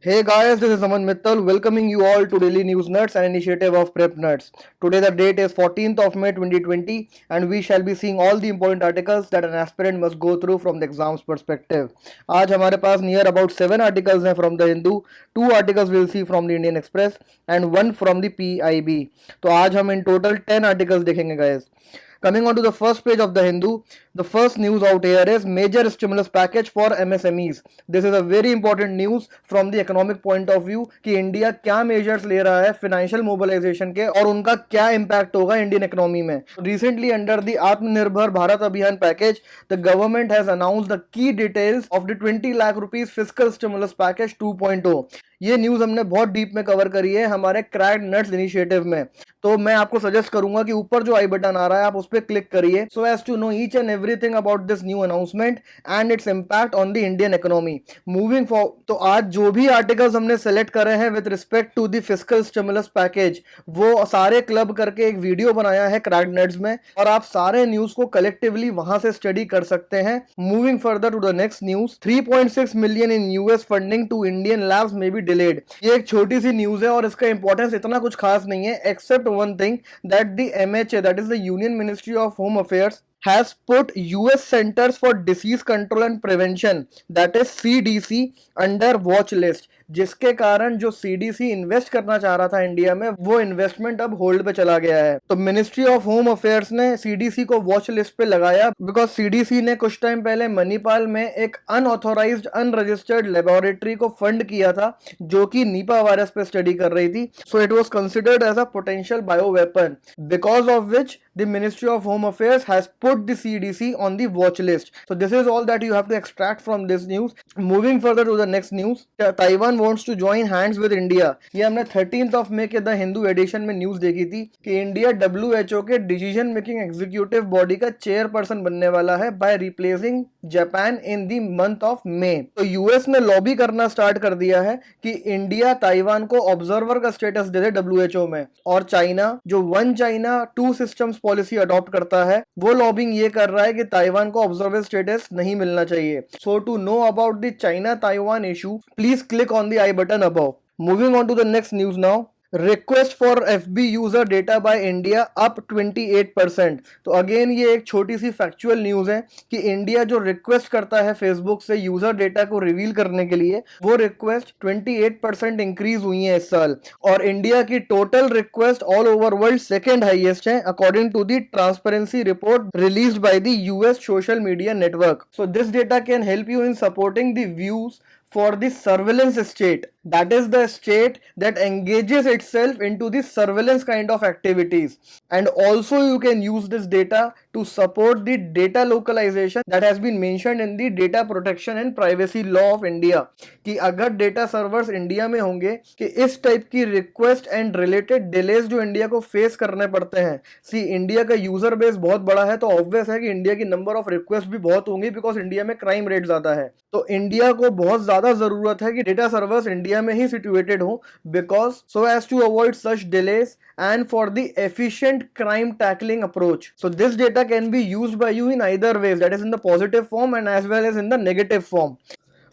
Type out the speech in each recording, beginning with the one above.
Hey guys, this is Aman Mittal welcoming you all to Daily News Nuts, an initiative of PrepNuts. Today the date is 14th of May 2020 and we shall be seeing all the important articles that an aspirant must go through from the exam's perspective. आज हमारे पास near about 7 articles हैं from the Hindu, 2 articles we'll see from the Indian Express and 1 from the PIB. तो आज हम in total 10 articles देखेंगे guys. Coming on to the first page of the Hindu, the first news out here is major stimulus package for MSMEs. This is a very important news from the economic point of view कि India क्या measures ले रहा है financial mobilization के और उनका क्या impact होगा इंडियन economy में. Recently under the आत्मनिर्भर भारत अभियान package, the government has announced the key details of the 20 lakh rupees fiscal stimulus package 2.0. ये न्यूज़ हमने बहुत डीप में कवर करी है हमारे क्रैक्ड नट्स इनिशिएटिव में, तो मैं आपको सजेस्ट करूंगा कि ऊपर जो आई बटन आ रहा है आप उस पर क्लिक करिए so as to know each and everything about this new announcement and its impact on the Indian economy moving for. तो आज जो भी आर्टिकल्स हमने सेलेक्ट करे हैं with respect to the fiscal stimulus package वो सारे क्लब करके एक वीडियो बनाया है क्रैक्ड नट्स में और आप सारे न्यूज को कलेक्टिवली वहां से स्टडी कर सकते हैं. Moving further to the next news, 3.6 million in US funding to Indian labs may be delayed. ये एक छोटी सी न्यूज है और इसका इंपॉर्टेंस इतना कुछ खास नहीं है except one thing that the MHA, that is the Union Ministry of Home Affairs, has put US Centers for Disease Control and Prevention, that is CDC, under watch list, जिसके कारण जो CDC इन्वेस्ट करना चाह रहा था India में वो investment अब होल्ड पे चला गया है. तो मिनिस्ट्री ऑफ होम अफेयर्स ने CDC को वॉच लिस्ट पे लगाया बिकॉज CDC ने कुछ टाइम पहले मणिपाल में एक अनऑथोराइज्ड अनरजिस्टर्ड लेबोरेटरी को फंड किया था जो कि नीपा वायरस पे स्टडी कर रही थी. So it was considered as a potential bio weapon because of which the Ministry of Home Affairs has put the CDC on the watch list. So this is all that you have to extract from this news. Moving further to the next news, Taiwan wants to join hands with India. ये हमने 13th of May के the Hindu addition में news देखी थी कि India WHO के decision making executive body का chairperson बनने वाला है by replacing Japan in the month of May. तो यूएस ने लॉबी करना स्टार्ट कर दिया है कि इंडिया ताइवान को ऑब्जर्वर का स्टेटस दे दे WHO में, और चाइना जो one China two systems policy adopt करता है वो लॉबिंग ये कर रहा है कि ताइवान को ऑब्जर्वर स्टेटस नहीं मिलना चाहिए. So to know about the China Taiwan issue please click on the I button above. Moving on to the next news now, request for FB user data by India up 28%. तो again ये एक छोटी सी factual news है कि India जो request करता है Facebook से यूजर डेटा को रिवील करने के लिए वो रिक्वेस्ट 28% इंक्रीज हुई है इस साल और इंडिया की total request all over world second highest है according to the transparency report released by the US social media network. So this data can help you in supporting the views for the surveillance state, that is the state that engages itself into the surveillance kind of activities, and also you can use this data to support the data localization that has been mentioned in the data protection and privacy law of India कि अगर data servers India में होंगे कि इस type की request and related delays जो India को face करने पड़ते हैं. सी इंडिया का यूजर बेस बहुत बड़ा है तो ऑब्वियस है कि इंडिया की नंबर ऑफ रिक्वेस्ट भी बहुत होंगी बिकॉज इंडिया में क्राइम रेट ज्यादा है. तो इंडिया को बहुत ज्यादा जरूरत है कि डेटा सर्वर्स इंडिया में ही सिचुएटेड हो because so as to avoid such delays and for the efficient crime tackling approach. So this data can be used by you in either ways, that is in the positive form and as well as in the negative form.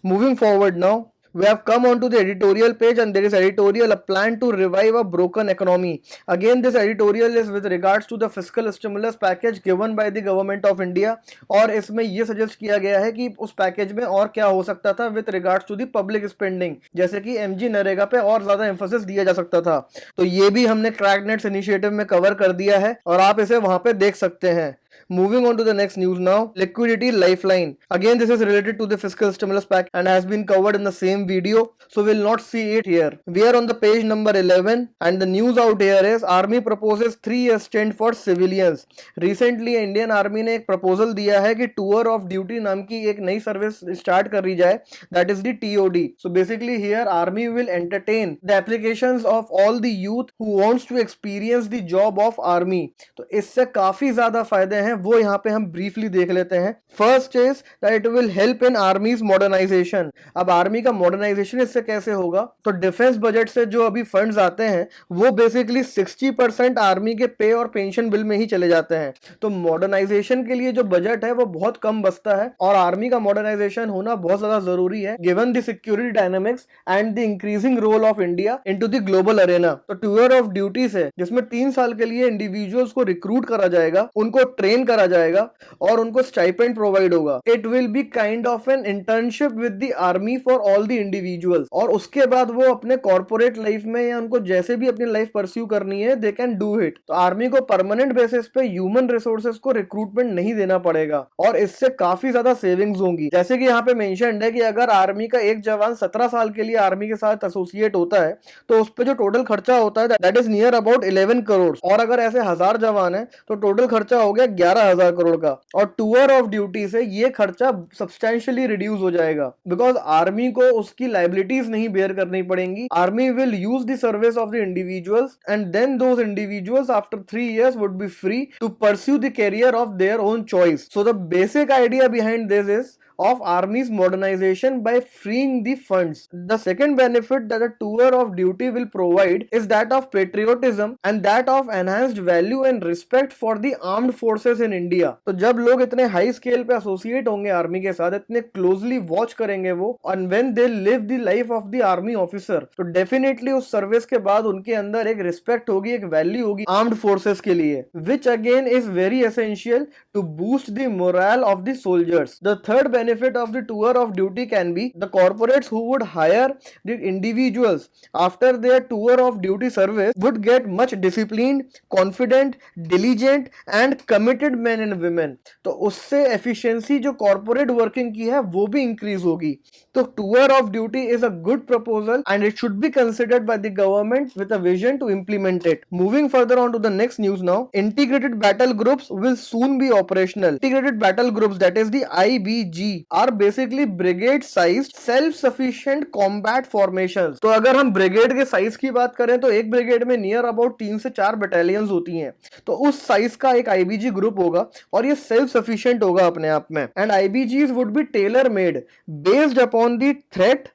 Moving forward now, we have come on to the editorial page and there is editorial, a plan to revive a broken economy. Again this editorial is with regards to the fiscal stimulus package given by the government of India और इसमें ये suggest किया गया है कि उस package में और क्या हो सकता था with regards to the public spending, जैसे कि MG नरेगा पे और ज्यादा एम्फोसिस दिया जा सकता था. तो ये भी हमने क्रैकनेट्स इनिशिएटिव में कवर कर दिया है और आप इसे वहां पे देख सकते हैं. Moving on to the next news now, liquidity lifeline. Again this is related to the fiscal stimulus pack and has been covered in the same video, so we'll not see it here. We are on the page number 11 and the news out here is army proposes 3-year stint for civilians. Recently Indian army ने एक proposal दिया है कि tour of duty नाम की एक नई service start करी जाए, that is the TOD. So basically here army will entertain the applications of all the youth who wants to experience the job of army. तो इससे काफी ज्यादा फायदे हैं वो यहाँ पे हम ब्रीफली देख लेते हैं। First is that it will help in armies modernisation. अब आर्मी का मॉडर्नाइजेशन इससे कैसे होगा? तो डिफेंस बजट से जो अभी फंड्स आते हैं वो बेसिकली 60% आर्मी के पे और पेंशन बिल में ही चले जाते हैं। तो मॉडर्नाइजेशन के लिए जो बजट है वो बहुत कम बचता है और आर्मी का मॉडर्नाइजेशन होना बहुत ज्यादा जरूरी है given the security dynamics and the increasing role of India into the global arena. तो टूर ऑफ ड्यूटीज है जिसमें 3 साल के लिए इंडिविजुअल्स को रिक्रूट करा जाएगा, उनको ट्रेन करा जाएगा और उनको स्टाइपेंड प्रोवाइड होगा। It will be kind of an internship with the army for all the individuals, और उसके बाद वो अपने कॉर्पोरेट लाइफ में या उनको जैसे भी अपनी लाइफ परस्यू करनी है दे कैन डू इट। तो आर्मी को परमानेंट बेसिस पे ह्यूमन रिसोर्सेज को रिक्रूटमेंट नहीं देना पड़ेगा और इससे काफी ज्यादा सेविंग्स होंगी। जैसे कि यहाँ पे मेंशन्ड है कि अगर आर्मी का एक जवान 17 साल के लिए आर्मी के साथ एसोसिएट होता है तो उस पर जो टोटल खर्चा होता है that is near about 11 crore, और अगर ऐसे 1000 जवान है तो टोटल खर्चा हो गया 11,000 करोड़ का। और टूर ऑफ ड्यूटी से ये खर्चा सब्सटेंशियली रिड्यूस हो जाएगा बिकॉज आर्मी को उसकी लाइबिलिटीज नहीं बेयर करनी पड़ेंगी। Army will use the service of the individuals and then those individuals after 3 years would be free to pursue the career of their own choice. So the basic idea behind this is of army's modernization by freeing the funds. The second benefit that a tour of duty will provide is that of patriotism and that of enhanced value and respect for the armed forces in India. तो जब लोग इतने high scale पे associate होंगे army के साथ, इतने closely watch करेंगे वो, and when they live the life of the army officer, तो डेफिनेटली उस सर्विस के बाद उनके अंदर एक रिस्पेक्ट होगी, एक वैल्यू होगी आर्म्ड फोर्सेस के लिए, which again is very essential to boost the morale of the soldiers. The third benefit of the tour of duty can be the corporates who would hire the individuals after their tour of duty service would get much disciplined, confident, diligent and committed men and women. तो उससे efficiency जो corporate working की है वो भी increase होगी। तो tour of duty is a good proposal and it should be considered by the government with a vision to implement it. Moving further on to the next news now, integrated battle groups will soon be operational. Integrated battle groups, that is the IBG, are basically brigade sized self sufficient combat formations. तो अगर हम brigade के size की बात करें तो एक brigade में नियर अबाउट 3 से 4 बटालियंस होती हैं, तो उस साइज का एक आईबीजी ग्रुप होगा और ये सेल्फ सफिशिएंट होगा अपने आप में। And IBGs would be tailor made based upon the threat,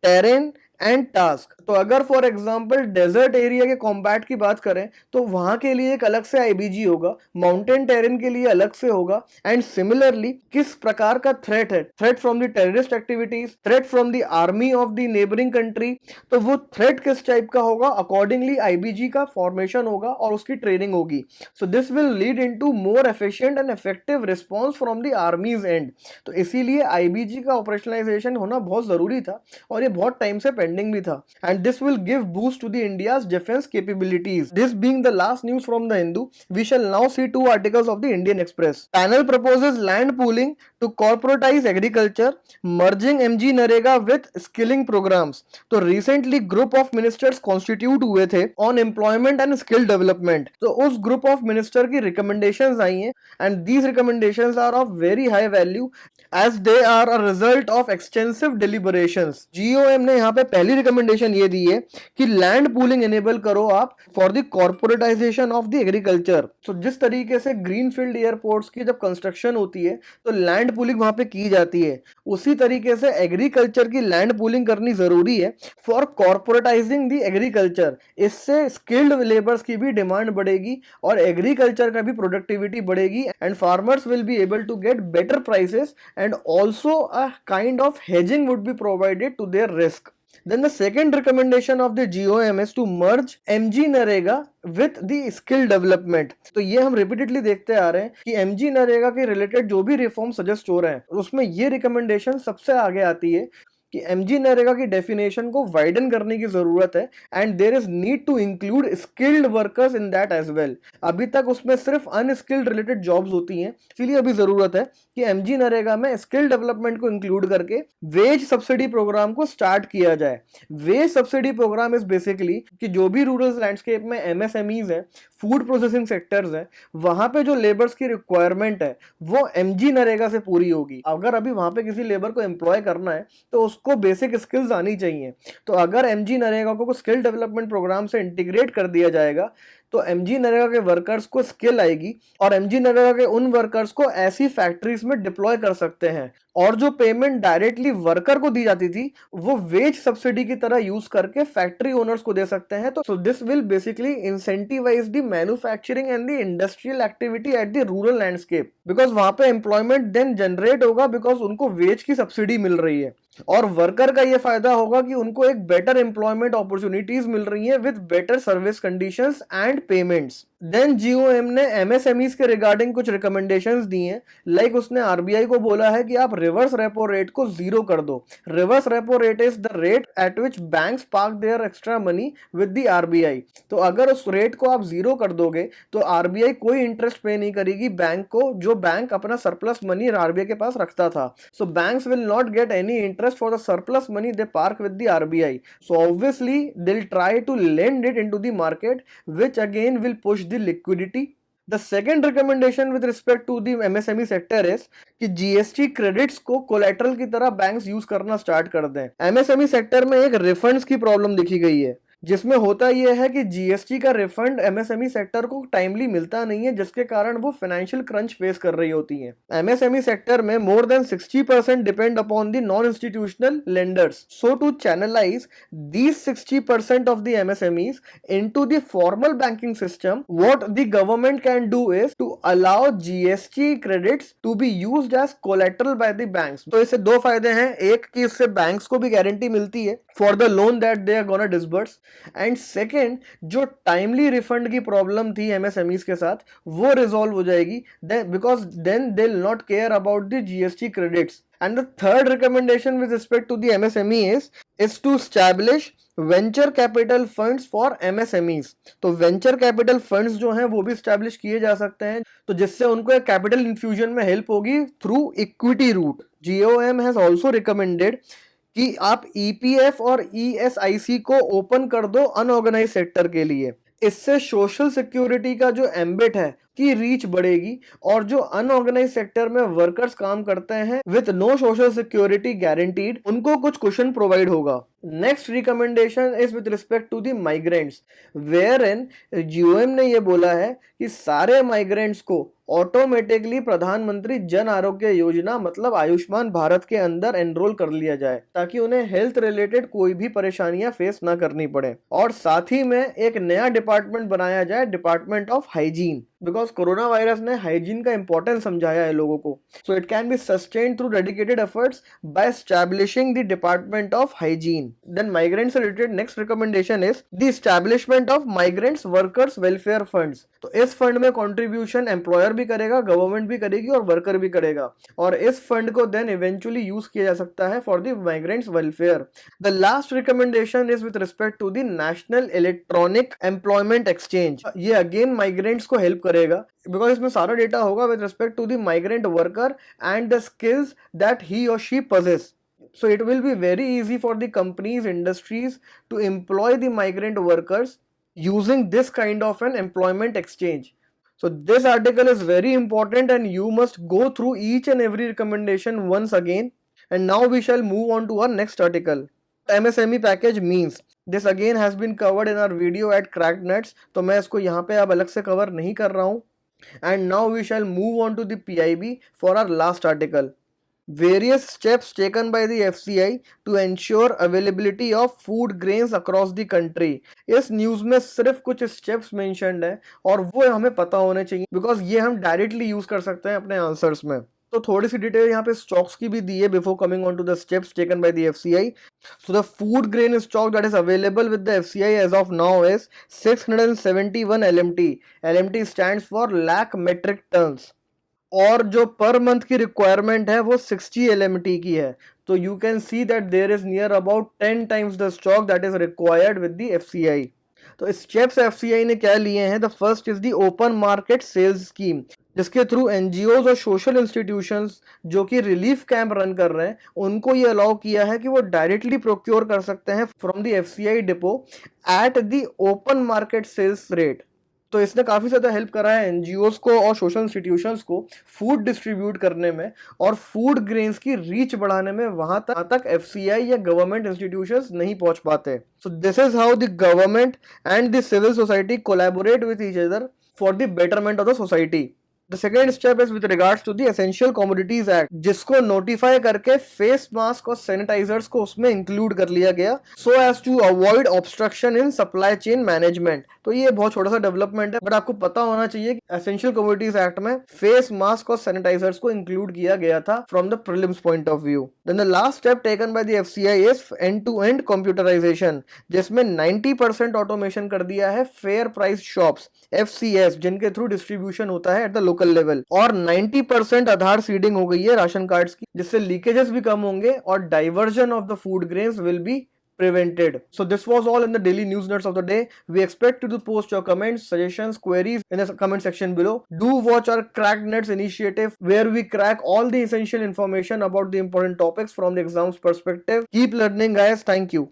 terrain and task. तो अगर फॉर एग्जांपल डेजर्ट एरिया के कॉम्बैट की बात करें तो वहां के लिए एक अलग से आईबीजी होगा, माउंटेन टेरेन के लिए अलग से होगा, एंड सिमिलरली किस प्रकार का थ्रेट है, threat from the terrorist activities, threat from the army of the neighbouring country, तो वो थ्रेट किस टाइप का होगा अकॉर्डिंगली आईबीजी का फॉर्मेशन होगा और उसकी ट्रेनिंग होगी। So this will lead into more efficient and effective response from the armies and. तो इसीलिए आईबीजी का ऑपरेशनलाइजेशन होना बहुत जरूरी था और ये बहुत टाइम से पेंडिंग भी था, and this will give boost to the India's defense capabilities. This being the last news from the Hindu, we shall now see 2 articles of the Indian Express. Panel proposes land pooling to corporatize agriculture, merging MG Narega with skilling programs. तो recently group of ministers constitute हुए थे on employment and skill development. तो उस group of minister की recommendations आई हैं and these recommendations are of very high value as they are a result of extensive deliberations. GOM ने यहाँ पे पहली रिकमेंडेशन ये दी है कि लैंड पूलिंग एनेबल करो आप for the corporatisation of the agriculture. तो जिस तरीके से ग्रीनफील्ड एयरपोर्ट्स की जब कंस्ट्रक्शन होती है तो लैंड पूलिंग वहां पे की जाती है, उसी तरीके से एग्रीकल्चर की लैंड पूलिंग करनी जरूरी है फॉर कॉर्पोरेटाइजिंग द एग्रीकल्चर। इससे स्किल्ड लेबर्स की भी डिमांड बढ़ेगी और एग्रीकल्चर का भी प्रोडक्टिविटी बढ़ेगी and farmers will be able to get better prices and also a kind of hedging would be provided to their risk. Then the second recommendation of the GOM is to merge MG Narega with the skill development. तो ये हम repeatedly देखते आ रहे हैं कि MG NREGA के related जो भी रिफॉर्म सजेस्ट हो रहे हैं उसमें ये रिकमेंडेशन सबसे आगे आती है कि एमजी नरेगा की डेफिनेशन को वाइडन करने की जरूरत है and there is need to include skilled workers in that as well. अभी तक उसमें सिर्फ अनस्किल्ड रिलेटेड जॉब्स होती हैं, इसलिए अभी जरूरत है कि एमजी नरेगा में स्किल डेवलपमेंट को इंक्लूड करके वेज सब्सिडी प्रोग्राम को स्टार्ट किया जाए। Wage subsidy programme is basically कि जो भी रूरल लैंडस्केप में एमएसएमईज है, फूड प्रोसेसिंग सेक्टर्स है, वहां पे जो लेबर्स की रिक्वायरमेंट है वो एमजी नरेगा से पूरी होगी। अगर अभी वहां पे किसी लेबर को एम्प्लॉय करना है तो उसको बेसिक स्किल्स आनी चाहिए। तो अगर एमजी नरेगा को स्किल डेवलपमेंट प्रोग्राम से इंटीग्रेट कर दिया जाएगा तो एमजी नरेगा के वर्कर्स को स्किल आएगी और एमजी नरेगा के उन वर्कर्स को ऐसी फैक्ट्रीज में डिप्लॉय कर सकते हैं, और जो पेमेंट डायरेक्टली वर्कर को दी जाती थी वो वेज सब्सिडी की तरह यूज करके फैक्ट्री ओनर्स को दे सकते हैं। तो this will basically incentivise the manufacturing and the industrial activity at the rural landscape, because वहां पे एम्प्लॉयमेंट देन जनरेट होगा बिकॉज उनको वेज की सब्सिडी मिल रही है, और वर्कर का ये फायदा होगा कि उनको एक बेटर एम्प्लॉयमेंट अपॉर्चुनिटीज मिल रही है with better service conditions and payments. Then GoM ने एमएसएमईज के रिगार्डिंग कुछ रिकमेंडेशंस दी हैं, लाइक उसने आरबीआई को बोला है कि आप रिवर्स रेपो रेट को जीरो कर दो। Reverse repo rate is the rate at which banks park their extra money with the RBI. तो अगर उस रेट को आप जीरो कर दोगे तो आरबीआई कोई इंटरेस्ट पे नहीं करेगी बैंक को, जो बैंक अपना सरप्लस मनी आरबीआई के पास रखता था। So banks will not get any interest for the surplus money they park with the RBI, so obviously they will try to lend it into the market, which again will push the liquidity. The second recommendation with respect to the MSME sector is कि GST credits को collateral की तरह banks use करना start कर दें। MSME sector में एक refunds की प्रॉब्लम देखी गई है, जिसमें होता यह है कि जीएसटी का रिफंड एमएसएमई सेक्टर को टाइमली मिलता नहीं है, जिसके कारण वो फाइनेंशियल क्रंच फेस कर रही होती हैं। एमएसएमई सेक्टर में more than 60% depend upon the non institutional lenders, so to channelise these 60% of the MSMEs into the formal banking system, what the government can do is to allow GST credits to be used as collateral by the banks. तो इससे दो फायदे हैं, एक कि इससे banks को भी गारंटी मिलती है for the loan that they are gonna disburse, and second जो टाइमली रिफंड की प्रॉब्लम थी एमएसएमईज के साथ वो रिजॉल्व हो जाएगी, because then they will not care about the GST credits. And the third recommendation with respect to the MSME is to establish venture capital funds for MSMEs. तो venture capital funds जो हैं वो भी establish किए जा सकते हैं, तो जिससे उनको एक कैपिटल इन्फ्यूजन में हेल्प होगी through equity route. GoM has also recommended कि आप ईपीएफ और ईएसआईसी को ओपन कर दो अनऑर्गेनाइज सेक्टर के लिए। इससे सोशल सिक्योरिटी का जो एम्बिट है की रीच बढ़ेगी, और जो अनऑर्गेनाइज सेक्टर में वर्कर्स काम करते हैं with no social security guaranteed, उनको कुछ कुशन प्रोवाइड होगा। Next recommendation is with respect to the migrants, where in GoM ने ये बोला है कि सारे माइग्रेंट्स को ऑटोमेटिकली प्रधानमंत्री जन आरोग्य योजना मतलब आयुष्मान भारत के अंदर एनरोल कर लिया जाए, ताकि उन्हें हेल्थ रिलेटेड कोई भी परेशानियां फेस ना करनी पड़े। और साथ ही में एक नया डिपार्टमेंट बनाया जाए, department of hygiene, because corona virus ने हाइजीन का इंपॉर्टेंस समझाया है लोगों को। So it can be sustained through dedicated efforts by establishing the department of hygiene. Then migrant से related next recommendation is the establishment of migrants workers welfare funds. तो इस fund में कंट्रीब्यूशन एम्प्लॉयर भी करेगा, गवर्नमेंट भी करेगी और worker भी करेगा, और इस फंड को देन इवेंचुअली यूज किया जा सकता है for the migrants welfare. The last recommendation is with respect to the national electronic employment exchange. ये अगेन माइग्रेंट्स को हेल्प करेगा, बिकॉज इसमें सारा डेटा होगा with respect to the migrant worker and the skills that he or she possess. So it will be very easy for the companies, industries to employ the migrant workers using this kind of an employment exchange. So this article is very important and you must go through each and every recommendation once again. And now we shall move on to our next article. MSME package means. This again has been covered in our video at PrepNuts, तो मैं इसको यहाँ पे अब अलग से cover नहीं कर रहा हूँ. And now we shall move on to the PIB for our last article. Various steps taken by the FCI to ensure availability of food grains across the country. इस न्यूज में सिर्फ कुछ स्टेप्स मेंशन्ड है और वो हमें पता होने चाहिए, बिकॉज ये हम डायरेक्टली यूज कर सकते हैं अपने आंसर्स में। तो थोड़ी सी डिटेल यहाँ पे स्टॉक्स की भी दी है before coming on to the steps taken by the FCI. So the food grain stock that is available with the FCI as of now is 671 LMT. LMT stands for lakh metric tonnes, और जो per month की requirement है वो 60 LMT की है। तो you can see that there is near about 10 times the stock that is required with the FCI. तो steps FCI ने क्या लिए हैं? The first is the open market sales scheme, जिसके थ्रू एनजीओज और सोशल इंस्टीट्यूशंस जो कि relief camp run कर रहे हैं उनको ये अलाउ किया है कि वो डायरेक्टली प्रोक्योर कर सकते हैं from the FCI depot at the open market sales rate. तो इसने काफी ज्यादा हेल्प करा है एनजीओस को और सोशल इंस्टीट्यूशंस को फूड डिस्ट्रीब्यूट करने में और फूड ग्रेन्स की रीच बढ़ाने में वहां तक एफसीआई या गवर्नमेंट इंस्टीट्यूशंस नहीं पहुंच पाते. So this is how the government and the civil society collaborate with each other for the betterment of the society. The second step is with regards to the essential commodities act, जिसको notify करके face mask और sanitisers को उसमें include कर लिया गया so as to avoid obstruction in supply chain management. तो ये बहुत छोटा सा डेवलपमेंट है, बट आपको पता होना चाहिए कि एसेंशियल कमोडिटीज एक्ट में फेस मास्क और सैनिटाइजर्स को इंक्लूड किया गया था from the prelims point of view. Then the last step taken by the FCI is end to end computerisation, जिसमें 90% ऑटोमेशन कर दिया है फेयर प्राइस शॉप्स FCS, जिनके थ्रू डिस्ट्रीब्यूशन होता है एट द लोकल लेवल, और 90% आधार सीडिंग हो गई है राशन कार्ड्स की, जिससे लीकेजेस भी कम होंगे और diversion of the food grains will be prevented. So this was all in the daily news nuts of the day. We expect you to post your comments, suggestions, queries in the comment section below. Do watch our Cracked Nuts initiative where we crack all the essential information about the important topics from the exams perspective. Keep learning guys. Thank you.